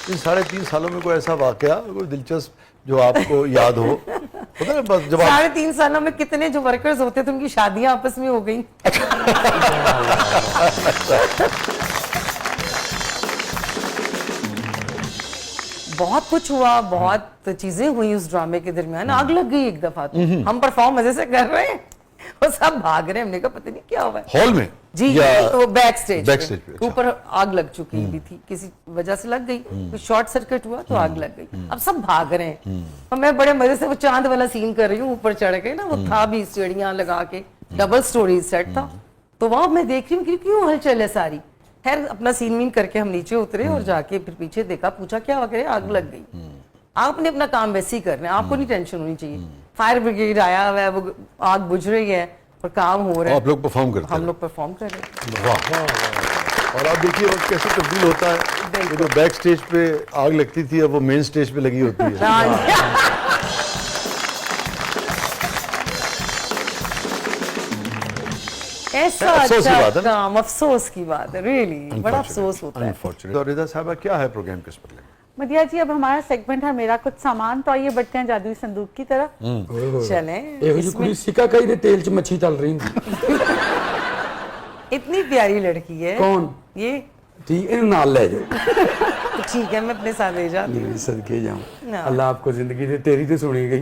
इन 3.5 सालों में कोई ऐसा वाकया, कोई दिलचस्प जो आपको याद हो? पता है बस जब 3.5 सालों में कितने जो वर्कर्स होते थे उनकी शादियां आपस में हो गई। बहुत कुछ हुआ, बहुत चीजें हुई उस ड्रामे के दरमियान। आग लग गई एक दफा तो हम परफॉर्म मजे से कर रहे हैं और सब भाग रहे हैं। हमने कहा पता नहीं क्या हुआ है। हॉल में जी तो बैक स्टेज पे, अच्छा। ऊपर आग लग चुकी भी थी, किसी वजह से लग गई, कुछ शॉर्ट सर्किट हुआ तो आग लग गई। अब सब भाग रहे हैं और मैं बड़े मजे से वो चांद वाला सीन कर रही हूँ, ऊपर चढ़ के ना, वो था भी सीढ़ियां लगा के, डबल स्टोरी सेट था। तो वहां मैं देख रही हूँ कि क्यों हलचल है सारी। खैर अपना सीन वीन करके हम नीचे उतरे और जाके फिर पीछे देखा, पूछा क्या वगैरह, आग लग गई। आपने अपना काम वैसे ही करना है, आपको नहीं टेंशन होनी चाहिए। फायर ब्रिगेड आया हुआ है, वो आग बुझ रही है और काम हो रहा है। आप लोग परफॉर्म करते हैं? हम लोग परफॉर्म कर रहे हैं। वाह। और आप देखिए वक्त कैसे तब्दील होता है, जो बैक स्टेज पे आग लगती थी अब वो मेन स्टेज पे लगी होती है। ऐसा अच्छा काम, अफसोस की बात है, रियली बड़ा अफसोस होता है। तो रिदा साहबा क्या है प्रोग्राम किस पर? मदिया जी अब हमारा सेगमेंट है मेरा कुछ सामान, तो आइए बढ़ते हैं जादुई संदूक की तरफ। चलें। सिक्का कई दे तेल च मच्छी तल रही थी। इतनी प्यारी लड़की है। कौन? ये ठीक है, नाल ले जाओ। तो ठीक है, मैं अपने साथ ले जाती हूँ। सदके जाऊं, अल्लाह आपको जिंदगी दे, तेरी तो सुनी गई।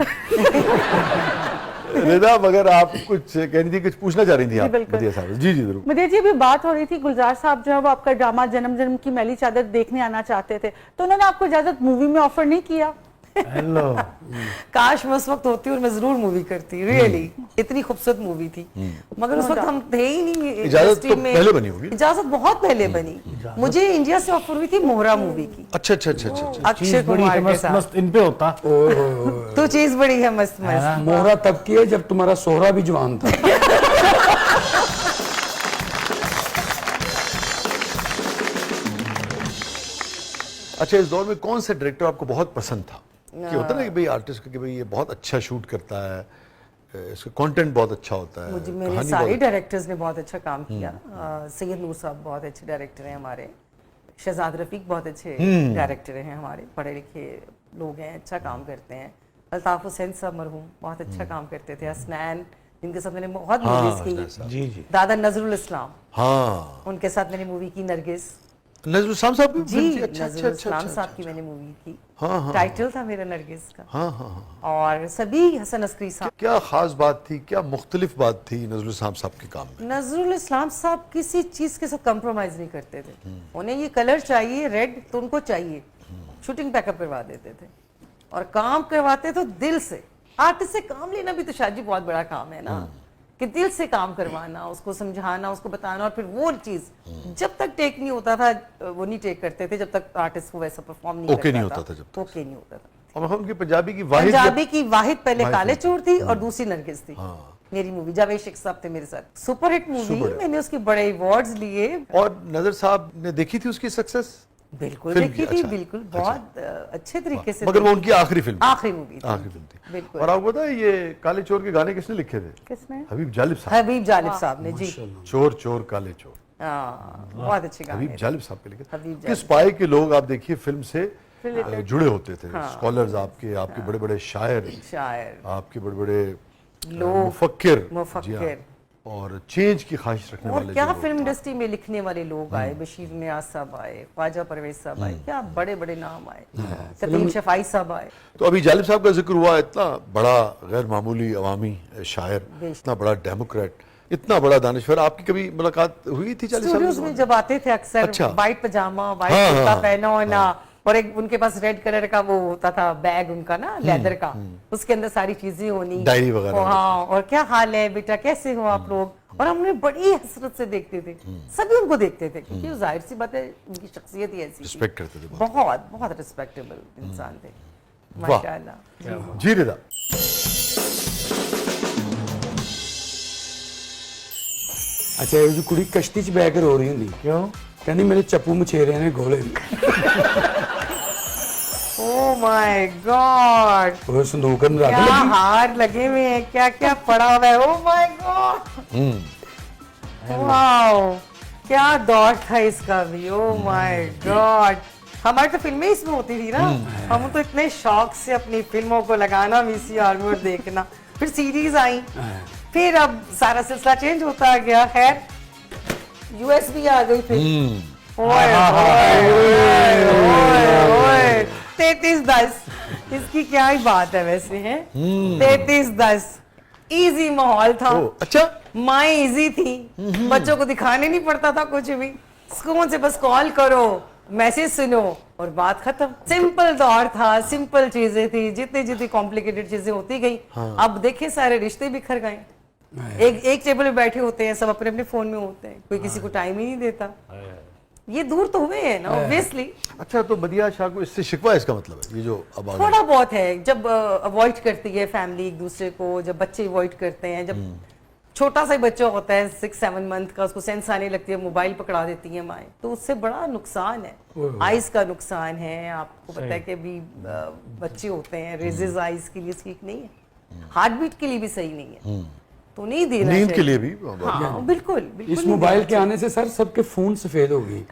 रिदा मगर आप कुछ कह रही थी, कुछ पूछना चाह रही थी आप मदिया साहब? जी जी जरूर। मदिया जी अभी बात हो रही थी, गुलजार साहब जो है वो आपका ड्रामा जन्म जन्म की मैली चादर देखने आना चाहते थे, तो उन्होंने आपको इजाजत मूवी में ऑफर नहीं किया? हेलो। काश मैं उस वक्त होती और मैं जरूर मूवी करती, रियली इतनी खूबसूरत मूवी थी। मगर उस वक्त हम थे ही नहीं। इजाजत तो पहले बनी होगी? इजाजत बहुत पहले बनी। मुझे इंडिया से ऑफर हुई थी मोहरा मूवी की। अच्छा अच्छा अच्छा अच्छा। अक्षय कुमार के साथ। मस्त इन पे होता। तो चीज बड़ी है मस्त मस्त। मोहरा तब की है जब तुम्हारा सोहरा भी जवान था। अच्छा, इस दौर में कौन सा डायरेक्टर आपको बहुत पसंद था? कि होता है ना कि भाई आर्टिस्ट का कि भाई ये बहुत अच्छा शूट करता है, इसका कंटेंट बहुत अच्छा होता है। मुझे मेरे सारे डायरेक्टर्स ने बहुत अच्छा काम किया। सैयद नूर साहब बहुत अच्छे डायरेक्टर हैं हमारे, शहजाद रफीक बहुत अच्छे डायरेक्टर हैं हमारे, पढ़े लिखे लोग हैं, अच्छा काम करते हैं। अल्ताफ हुसैन साहब मरहूम बहुत अच्छा काम करते थे। हसनैन जिनके साथ मैंने बहुत मूवीज की। जी जी। दादा नजरुल इस्लाम, हाँ उनके साथ मैंने मूवी की नरगिस। नजरुल इस्लाम साहब जी, अच्छा नजरुल इस्लाम साहब की मैंने मूवी की। हाँ। टाइटल था मेरा नरगिस का। हाँ। और सभी हसन अस्करी साहब। क्या खास बात थी, क्या मुख्तलिफ बात थी नजरुल इस्लाम साहब के काम में? नजरुल इस्लाम साहब किसी चीज के साथ कंप्रोमाइज नहीं करते थे। उन्हें ये कलर चाहिए रेड तो उनको चाहिए, शूटिंग पैकअप करवा देते थे और काम करवाते तो दिल से। आर्टिस्ट से काम लेना भी तो शादी बहुत बड़ा काम है ना, कि दिल से काम करवाना, उसको समझाना, उसको बताना, और फिर वो चीज जब तक टेक नहीं होता था वो नहीं टेक करते थे, जब तक आर्टिस्ट को वैसा परफॉर्म नहीं ओके करता नहीं होता था, जब तक ओके नहीं होता था। और उनकी पंजाबी की वाहिद पहले काले चोर थी और दूसरी नरगिस थी। मेरी मूवी जावेद शेख साहब थे मेरे साथ, सुपरहिट मूवी, मैंने उसके बड़े अवार्ड्स लिए। और नजर साहब ने देखी थी उसकी सक्सेस? बिल्कुल देखी थी, बिल्कुल बहुत अच्छे तरीके से। मगर वो उनकी आखिरी फिल्म थी। आखिरी मूवी थी बिल्कुल। और आपको पता है ये काले चोर के गाने किसने लिखे थे? किसने? हबीब जालिब साहब। हबीब जालिब साहब ने, जी। चोर चोर काले चोर, बहुत अच्छे गाने। हबीब जालिब साहब के लिखे। हबीब किस पाए के लोग आप देखिए फिल्म से जुड़े होते थे, स्कॉलर्स आपके बड़े बड़े शायर, आपके बड़े बड़े मुफक्किर और चेंज की ख्वाहिश रखने वाले। और क्या फिल्म इंडस्ट्री में लिखने वाले लोग आए, बशीर नियाज साहब आए, ख्वाजा परवेज साहब आए, क्या बड़े बड़े नाम आए, सलीम शफाई साहब आए। तो अभी जालिब साहब का जिक्र हुआ, इतना बड़ा गैर मामूली अवामी शायर, इतना बड़ा डेमोक्रेट, इतना बड़ा दानिश्वर, आपकी कभी मुलाकात हुई थी? स्टूडियोज में जब आते थे अक्सर, व्हाइट पजामा, व्हाइट कुर्ता पहना होना, और एक उनके पास रेड कलर का वो होता था बैग उनका ना, लेदर का, उसके अंदर सारी चीजें होनी, डायरी वगैरह। हाँ, और क्या हाल है बेटा, कैसे हो आप लोग, और हम उन्हें बड़ी हसरत से देखते थे, सभी उनको देखते थे, क्योंकि जाहिर सी बात है उनकी शख्सियत ही ऐसी, रिस्पेक्ट करते थे, बहुत बहुत रिस्पेक्टेबल इंसान थे माशाल्लाह। जी रिदा, अच्छा ये जो कुड़ी कश्ती च बैकर हो रही होंगी, क्यों? कहनी मेरे चप्पू मछेरे ने घोले। ओह माय गॉड, वो संदूक में रख क्या लगी। हार लगे हुए हैं, क्या क्या पड़ा हुआ है। ओह माय गॉड, वाओ, क्या दौर था इसका भी। ओह माय गॉड, हमारी तो फिल्में इसमें होती थी ना, हम तो इतने शौक से अपनी फिल्मों को लगाना वीसीआर में और देखना, फिर सीरीज आई, फिर अब सारा सिलसिला चेंज होता गया। खैर यूएसबी आ गई फिर, ओए ओए 3310, इसकी क्या ही बात है वैसे है। 3310 इजी माहौल था। अच्छा, माँ इजी थी, बच्चों को दिखाने नहीं पड़ता था कुछ भी, स्कूल से बस कॉल करो, मैसेज सुनो और बात खत्म। सिंपल दौर था, सिंपल चीजें थी, जितनी जितनी कॉम्प्लिकेटेड चीजें होती गई। अब देखे सारे रिश्ते बिखर गए, एक टेबल पे बैठे होते हैं, सब अपने अपने फोन में होते हैं, कोई किसी को टाइम ही नहीं देता। ये दूर तो हुए हैं ना ऑब्वियसली। अच्छा, तो मदिया शाह को इससे शिकवा है, इसका मतलब है ये जो अब आ थोड़ा बहुत है, जब अवॉइड करती है फैमिली एक दूसरे को, जब बच्चे अवॉइड करते हैं, जब छोटा सा ही बच्चा होता है 6-7 मंथ का, उसको सेंस आने लगती है, मोबाइल पकड़ा देती है माएँ, तो उससे बड़ा नुकसान है। आइज का नुकसान है, आपको पता है कि अभी बच्चे होते हैं, रेजेस आइज के लिए ठीक नहीं है, हार्ट बीट के लिए भी सही नहीं है, तो नहीं देना नींद चाहिए। के लिए भी। हाँ, बिल्कुल बिल्कुल इस नहीं मोबाइल देना के आने से सर सबके फोन सफेद हो गई।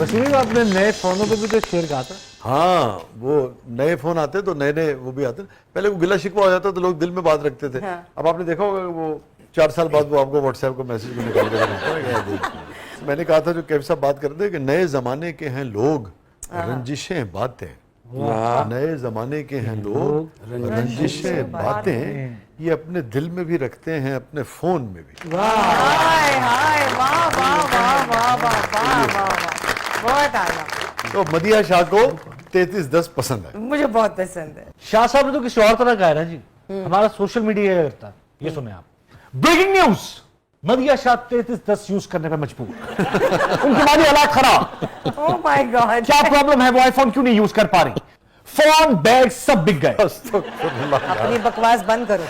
वसीम, आपने नए फोनों पे भी तो शेयर कहा था। हाँ, वो नए फोन आते तो नए नए वो भी आते, पहले वो गिला शिकवा हो जाता तो लोग दिल में बात रखते थे। अब आपने देखा होगा वो 4 साल बाद वो आपको व्हाट्सएप को मैसेज में निकाल के भेजता है। मैंने कहा था जो कैफ साहब बात करते हैं कि नए जमाने के हैं लोग, रंजिशें बातें, नए जमाने के हैं लोग, रंजिशें बातें, ये अपने दिल में भी रखते हैं, अपने फोन में भी। हाय हाय, वाह वाह वाह वाह वाह वाह वाह, बहुत आला। तो मदिया शाह को 3310 पसंद है। मुझे बहुत पसंद है। शाह साहब ने तो किसी और तरह का है ना जी, हमारा सोशल मीडिया क्या करता है, ये सुने आप। ब्रेकिंग न्यूज, मदिया शाह 3310 यूज करने पर मजबूर। उनकी माली हालात खराब। ओह माय गॉड, क्या प्रॉब्लम है, वो आईफोन क्यों नहीं यूज कर पा रही? फोन, बैग सब बिक गए। अपनी बकवास बंद करो।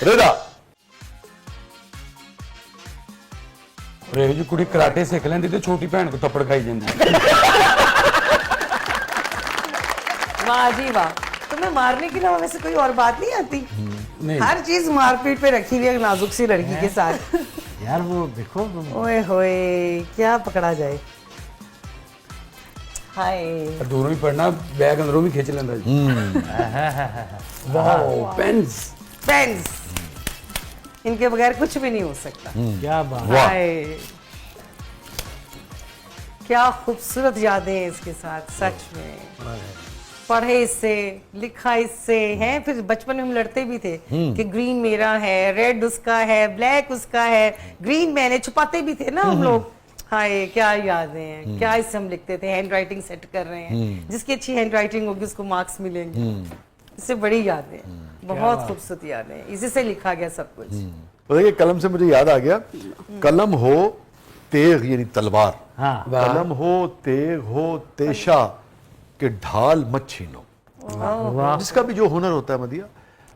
रेदा, और जो कुड़ी कराटे सीख लेंदी तो छोटी भैन को थप्पड़ खाई जाती। वाह जी वाह, तुम्हें मारने के अलावा वैसे कोई और बात नहीं आती? नहीं। हर चीज मारपीट पे रखी हुई है नाजुक सी लड़की के साथ। यार वो देखो, ओए होए, क्या पकड़ा जाए। हाय, दूरों ही पढ़ना, बैग अंदरों भी खींच लेंदा जी। वाह, पेन्स। पेन्स, इनके बगैर कुछ भी नहीं हो सकता। क्या बात। हाय, क्या खूबसूरत यादें हैं इसके साथ, सच में। पढ़े इससे, लिखा इससे हैं, फिर बचपन में हम लड़ते भी थे कि ग्रीन मेरा है, रेड उसका है, ब्लैक उसका है, ग्रीन मैंने, छुपाते भी थे ना हम लोग। हाय, क्या यादें हैं, क्या इससे हम लिखते थे, हैंड राइटिंग सेट कर रहे हैं, जिसकी अच्छी हैंड राइटिंग होगी उसको मार्क्स मिलेंगे। इससे बड़ी यादें, बहुत खूबसूरत यादें, इसी से लिखा गया सब कुछ। तो देखिए, कलम से मुझे याद आ गया, कलम हो तेग यानी तलवार, हाँ, कलम हो तेग हो तेशा के ढाल मत छीनो। जिसका भी जो हुनर होता है मदिया,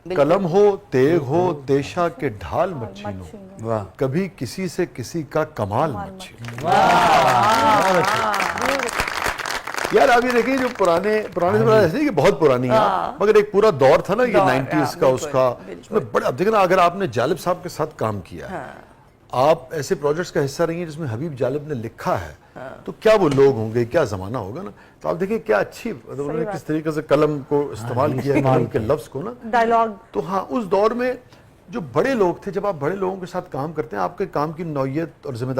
कलम हो तेग हो तेशा के ढाल मत छीनो, वाह, कभी किसी से किसी का कमाल मत छीनो। यार आप ये देखिए, जो पुराने जमाने ऐसे नहीं कि बहुत पुरानी है, मगर एक पूरा दौर था ना ये 90s का, उसका उसमें बड़ा। अब देखना, अगर आपने जालिब साहब के साथ काम किया है, आप ऐसे प्रोजेक्ट्स का हिस्सा रही हैं जिसमें हबीब जालिब ने लिखा है, तो क्या वो लोग होंगे, क्या जमाना होगा ना। तो आप देखिए क्या अच्छी, मतलब उन्होंने किस तरीके से कलम को इस्तेमाल किया, कलम के लफ्ज को ना, डायलॉग। तो हाँ, उस दौर में जो बड़े लोग थे, जब आप बड़े लोगों के साथ काम करते हैं, आपके काम की नौयत और जिम्मेदारी